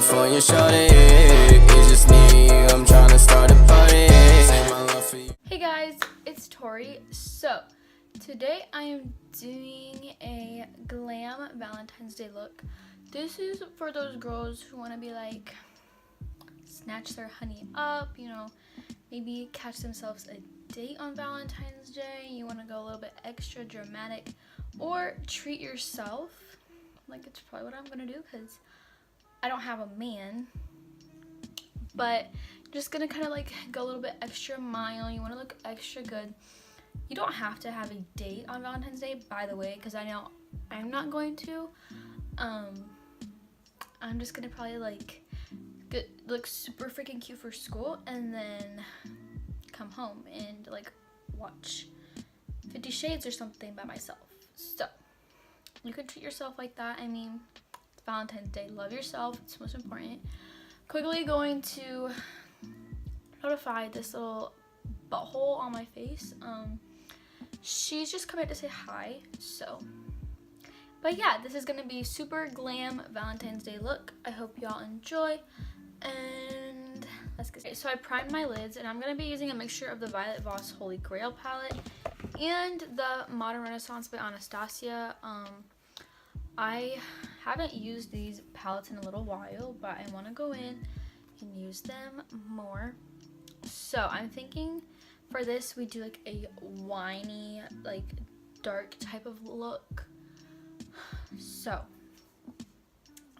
California shawty, it's just me, I'm trying to start a party. Say my love for you. Hey guys, it's Tori. So today I am doing a glam Valentine's Day look. This is for those girls who want to be like snatch their honey up, you know, maybe catch themselves a date on Valentine's Day. You want to go a little bit extra dramatic or treat yourself. Like, it's probably what I'm gonna do because I don't have a man, but just gonna kind of like go a little bit extra mile. You want to look extra good. You don't have to have a date on Valentine's Day, by the way, because I know I'm not going to. I'm just gonna probably like look super freaking cute for school and then come home and like watch 50 Shades or something by myself. So you can treat yourself like that. I mean, it's Valentine's Day. Love yourself. It's most important. Quickly going to notify this little butthole on my face. She's just coming to say hi. So, but yeah, this is gonna be super glam Valentine's Day look. I hope y'all enjoy. And let's get started. So I primed my lids, and I'm gonna be using a mixture of the Violet Voss Holy Grail palette and the Modern Renaissance by Anastasia. I haven't used these palettes in a little while, but I want to go in and use them more. So I'm thinking for this we do like a winey, like dark type of look. So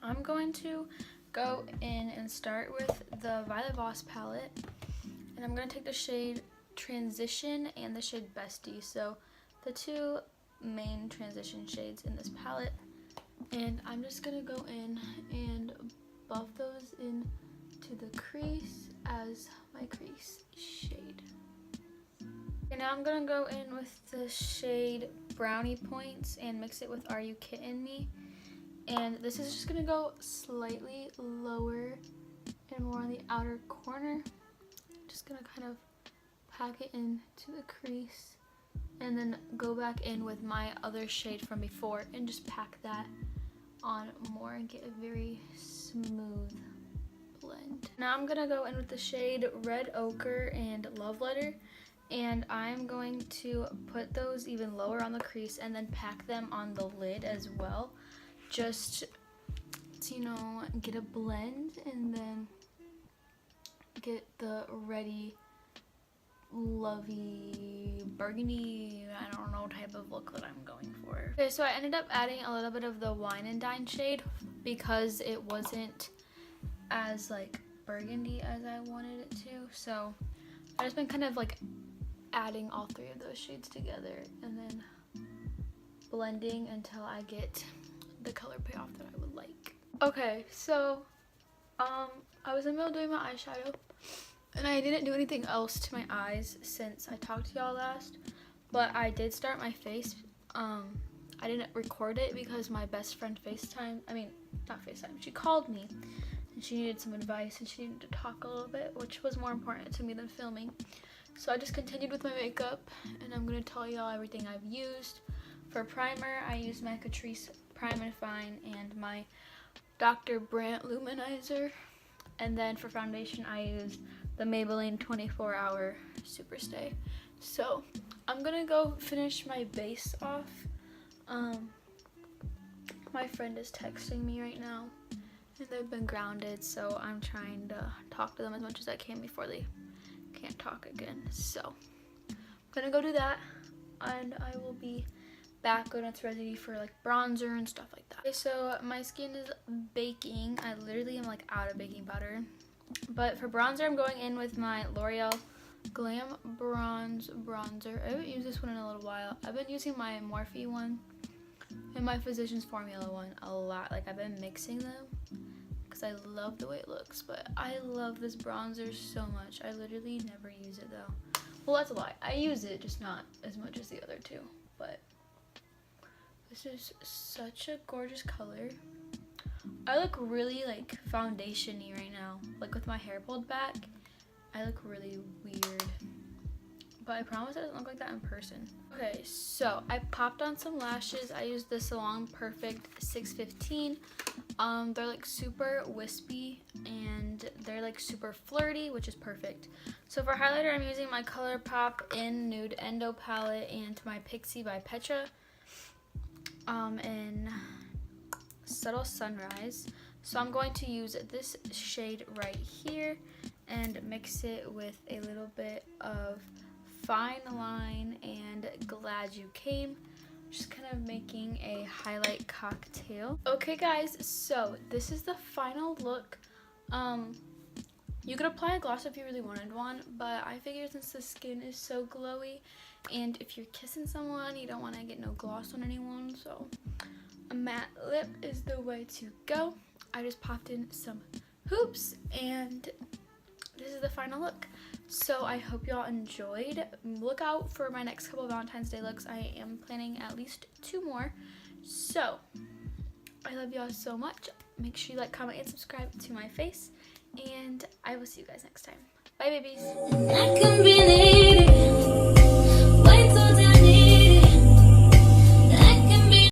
I'm going to go in and start with the Violet Voss palette, and I'm going to take the shade Transition and the shade Bestie, so the two main transition shades in this palette, and I'm just going to go in and buff those in to the crease as my crease shade. And now I'm going to go in with the shade Brownie Points and mix it with Are You Kidding Me? And this is just going to go slightly lower and more on the outer corner. Just going to kind of pack it into the crease and then go back in with my other shade from before and just pack that on more and get a very smooth blend. Now I'm gonna go in with the shade Red Ochre and Love Letter, and I'm going to put those even lower on the crease and then pack them on the lid as well, just to, you know, get a blend and then get the ready lovey burgundy, I don't know, type of look that I'm going for. Okay, so I ended up adding a little bit of the Wine and Dine shade because it wasn't as like burgundy as I wanted it to. So I've just been kind of like adding all three of those shades together and then blending until I get the color payoff that I would like. Okay, so I was in the middle of doing my eyeshadow, and I didn't do anything else to my eyes since I talked to y'all last, but I did start my face. I didn't record it because my best friend she called me and she needed some advice and she needed to talk a little bit, which was more important to me than filming. So I just continued with my makeup, and I'm going to tell y'all everything I've used. For primer, I used my Catrice Prime and Fine and my Dr. Brandt Luminizer. And then for foundation, I used the Maybelline 24 Hour Superstay. So I'm gonna go finish my base off. My friend is texting me right now, and they've been grounded, so I'm trying to talk to them as much as I can before they can't talk again. So I'm gonna go do that, and I will be back when it's ready for like bronzer and stuff like that. Okay, so my skin is baking. I literally am like out of baking powder. But for bronzer, I'm going in with my L'Oreal Glam Bronze Bronzer. I haven't used this one in a little while. I've been using my Morphe one and my Physicians Formula one a lot. Like, I've been mixing them because I love the way it looks. But I love this bronzer so much. I literally never use it though. Well, that's a lie. I use it, just not as much as the other two. But this is such a gorgeous color. I look really like foundation-y right now. Like with my hair pulled back, I look really weird. but I promise it doesn't look like that in person. Okay, so I popped on some lashes. I used the Salon Perfect 615. They're like super wispy and they're like super flirty, which is perfect. So for highlighter, I'm using my ColourPop in Nude Endo palette and my Pixie by Petra in Subtle Sunrise. So I'm going to use this shade right here and mix it with a little bit of Fine Line and Glad You Came. Just kind of making a highlight cocktail. Okay guys, so this is the final look. You could apply a gloss if you really wanted one, but I figured since the skin is so glowy and if you're kissing someone, you don't want to get no gloss on anyone, so a matte lip is the way to go. I just popped in some hoops and this is the final look. So I hope y'all enjoyed. Look out for my next couple of Valentine's Day looks. I am planning at least 2 more. So I love y'all so much. Make sure you like, comment, and subscribe to my face. And I will see you guys next time. Bye, babies.